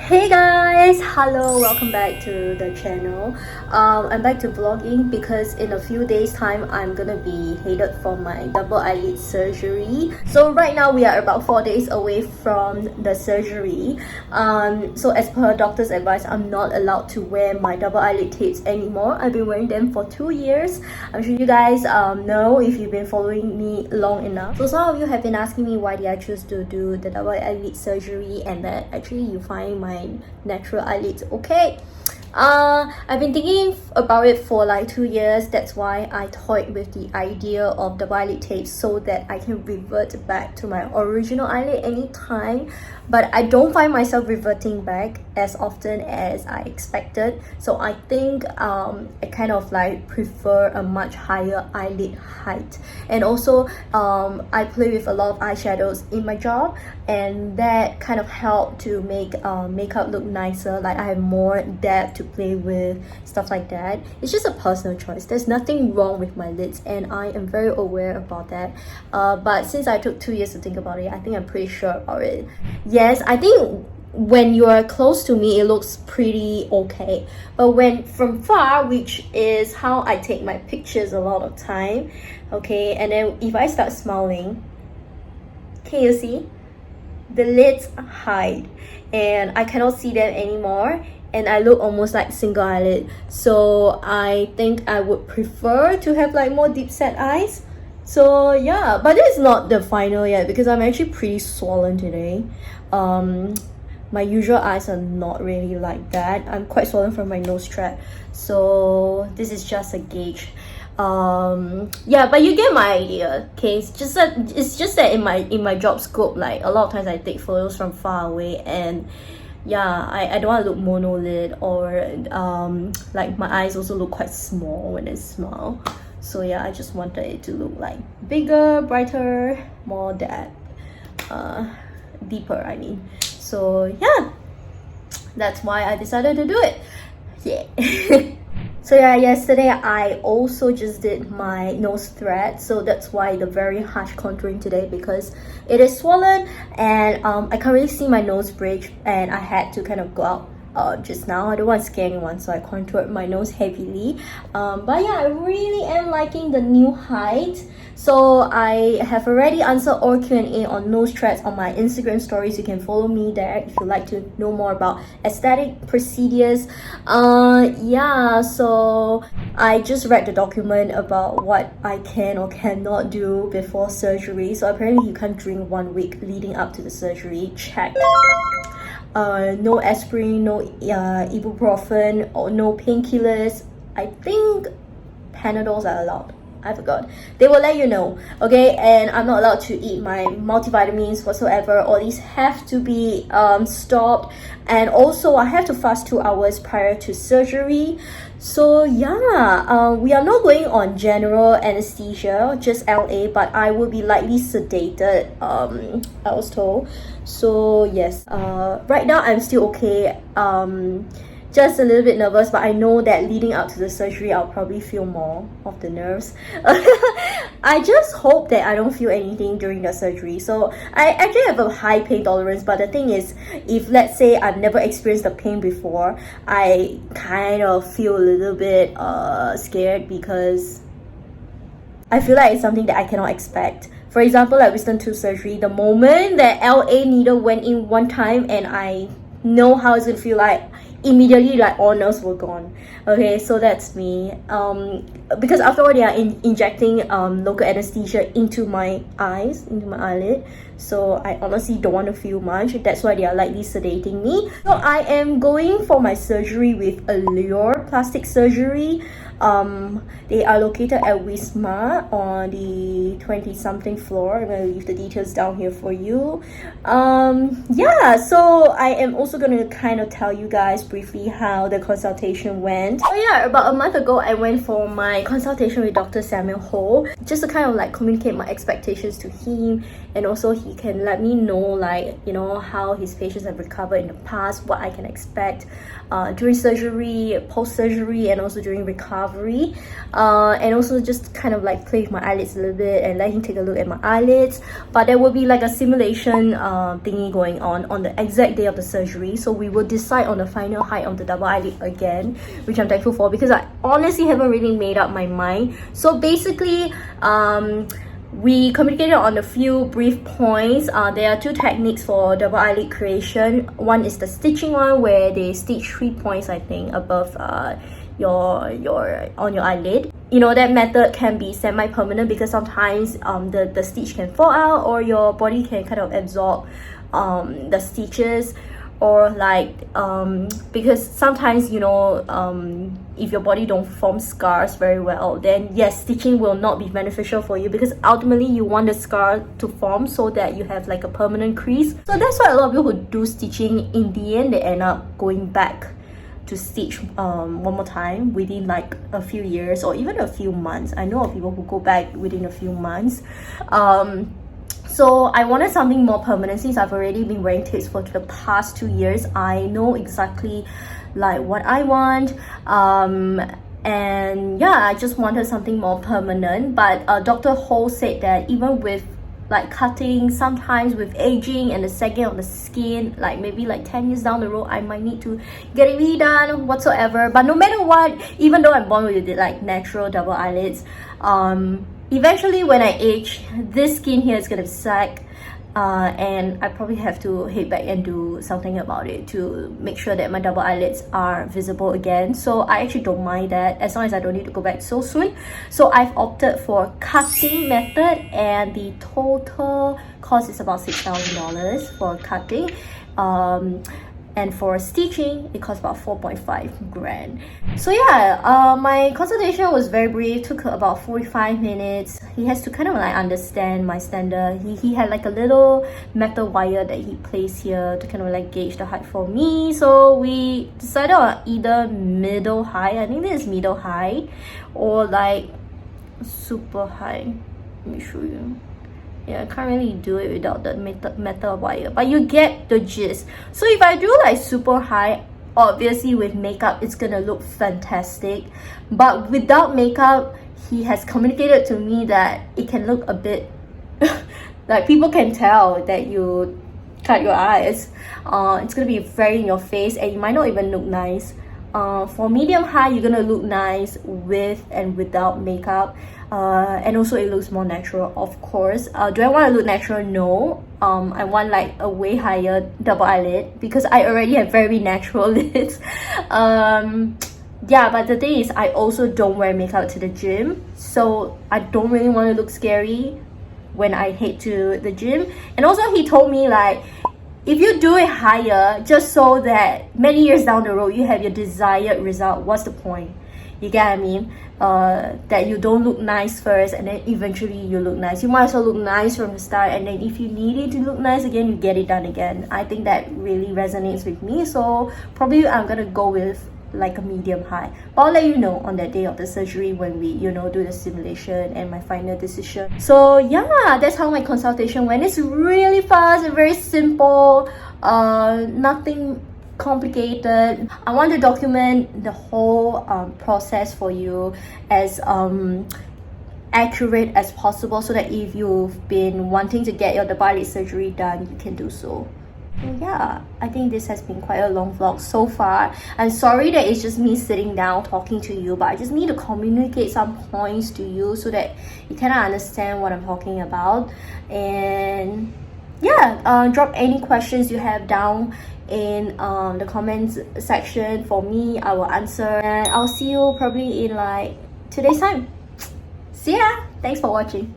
Hey guys, hello, welcome back to the channel. I'm back to vlogging because in a few days time I'm gonna be headed for my double eyelid surgery. So right now we are about 4 days away from the surgery. So as per doctor's advice, I'm not allowed to wear my double eyelid tapes anymore. I've been wearing them for 2 years. I'm sure you guys know if you've been following me long enough. So some of you have been asking me why did I choose to do the double eyelid surgery and that actually you find my natural eyelids okay. I've been thinking about it for like 2 years. That's why I toyed with the idea of double eyelid tapes so that I can revert back to my original eyelid anytime. But I don't find myself reverting back as often as I expected. So I think I kind of like prefer a much higher eyelid height. And also I play with a lot of eyeshadows in my job, and that kind of helped to make makeup look nicer. Like I have more depth to play with, stuff like that. It's just a personal choice. There's nothing wrong with my lids and I am very aware about that. But since I took 2 years to think about it, I think I'm pretty sure about it. Yes, I think when you are close to me it looks pretty okay, but when from far, which is how I take my pictures a lot of time, okay, and then if I start smiling, can you see? The lids hide and I cannot see them anymore and I look almost like single eyelid. So I think I would prefer to have like more deep set eyes. So yeah, but this is not the final yet because I'm actually pretty swollen today. My usual eyes are not really like that. I'm quite swollen from my nose strap, so this is just a gauge. Yeah, but you get my idea. Okay, it's just that in my job scope, like a lot of times I take photos from far away, and yeah, I don't want to look monolid, or like my eyes also look quite small when I smile. So yeah, I just wanted it to look like bigger, brighter, more depth, deeper I mean. So yeah, that's why I decided to do it. Yeah. So yeah, yesterday I also just did my nose thread, so that's why the very harsh contouring today, because it is swollen and I can't really see my nose bridge and I had to kind of go out just now. I don't want to scare anyone, so I contoured my nose heavily. But yeah, I really am liking the new height. So I have already answered all Q&A on nose threads on my Instagram stories. You can follow me there if you'd like to know more about aesthetic procedures. Yeah, so I just read the document about what I can or cannot do before surgery. So apparently you can't drink 1 week leading up to the surgery. Check. No aspirin, no ibuprofen, or no painkillers. I think Panadols are allowed. I forgot. They will let you know, okay? And I'm not allowed to eat my multivitamins whatsoever. All these have to be stopped, and also I have to fast 2 hours prior to surgery. So yeah, we are not going on general anesthesia, just LA, but I will be lightly sedated, I was told. So yes, right now I'm still okay. Just a little bit nervous, but I know that leading up to the surgery I'll probably feel more of the nerves. I just hope that I don't feel anything during the surgery. So I actually have a high pain tolerance, but the thing is, if let's say I've never experienced the pain before, I kind of feel a little bit scared because I feel like it's something that I cannot expect. For example, like wisdom tooth surgery, the moment that LA needle went in one time and I know how it's gonna feel like, immediately like all nerves were gone. Okay, so that's me. Because after all they are injecting local anesthesia into my eyes, into my eyelid, so I honestly don't want to feel much. That's why they are lightly sedating me. So I am going for my surgery with Allure Plastic Surgery. They are located at Wisma on the 20-something floor. I'm gonna leave the details down here for you. Yeah, so I am also gonna kind of tell you guys briefly how the consultation went. So yeah, about a month ago I went for my consultation with Dr. Samuel Ho, just to kind of like communicate my expectations to him, and also he he can let me know, like, you know, how his patients have recovered in the past, what I can expect during surgery, post-surgery, and also during recovery, and also just kind of like play with my eyelids a little bit and let him take a look at my eyelids. But there will be like a simulation thingy going on the exact day of the surgery, so we will decide on the final height of the double eyelid again, which I'm thankful for because I honestly haven't really made up my mind. So basically, we communicated on a few brief points. There are two techniques for double eyelid creation. One is the stitching one, where they stitch 3 points, I think, above your eyelid. You know, that method can be semi-permanent because sometimes the stitch can fall out, or your body can kind of absorb the stitches, or like because sometimes, you know, if your body don't form scars very well, then yes, stitching will not be beneficial for you, because ultimately you want the scar to form so that you have like a permanent crease. So that's why a lot of people who do stitching, in the end they end up going back to stitch one more time within like a few years or even a few months. I know of people who go back within a few months. So I wanted something more permanent. Since I've already been wearing tapes for the past 2 years, I know exactly like what I want, and yeah, I just wanted something more permanent. But Dr. Ho said that even with like cutting, sometimes with aging and the sagging of the skin, like maybe like 10 years down the road, I might need to get it redone whatsoever. But no matter what, even though I'm born with like natural double eyelids, eventually when I age, this skin here is gonna sag, and I probably have to head back and do something about it to make sure that my double eyelids are visible again. So I actually don't mind that, as long as I don't need to go back so soon. So I've opted for cutting method, and the total cost is about $6,000 for cutting. And for stitching, it costs about 4.5 grand. So yeah, my consultation was very brief, took about 45 minutes. He has to kind of like understand my standard. He had like a little metal wire that he placed here to kind of like gauge the height for me. So we decided on either middle height, I think this is middle height, or like super high. Let me show you. Yeah, I can't really do it without the metal wire, but you get the gist. So if I do like super high, obviously with makeup it's gonna look fantastic, but without makeup, he has communicated to me that it can look a bit like people can tell that you cut your eyes. It's gonna be very in your face, and you might not even look nice. For medium high, you're gonna look nice with and without makeup, and also it looks more natural, of course. Do I want to look natural? No. I want like a way higher double eyelid because I already have very natural lids. Yeah, but the thing is, I also don't wear makeup to the gym, so I don't really want to look scary when I head to the gym. And also he told me like, if you do it higher just so that many years down the road you have your desired result, what's the point? You get what I mean? That you don't look nice first and then eventually you look nice. You might as well look nice from the start, and then if you need it to look nice again, you get it done again. I think that really resonates with me, so probably I'm gonna go with like a medium high. But I'll let you know on that day of the surgery when we, you know, do the simulation and my final decision. So yeah, that's how my consultation went. It's really fast and very simple, nothing complicated. I want to document the whole process for you as accurate as possible, so that if you've been wanting to get your double eyelid surgery done, you can do so. Yeah, I think this has been quite a long vlog so far. I'm sorry that it's just me sitting down talking to you, but I just need to communicate some points to you so that you kind of understand what I'm talking about. And yeah, drop any questions you have down in the comments section for me. I will answer, and I'll see you probably in like 2 days time. See ya! Thanks for watching.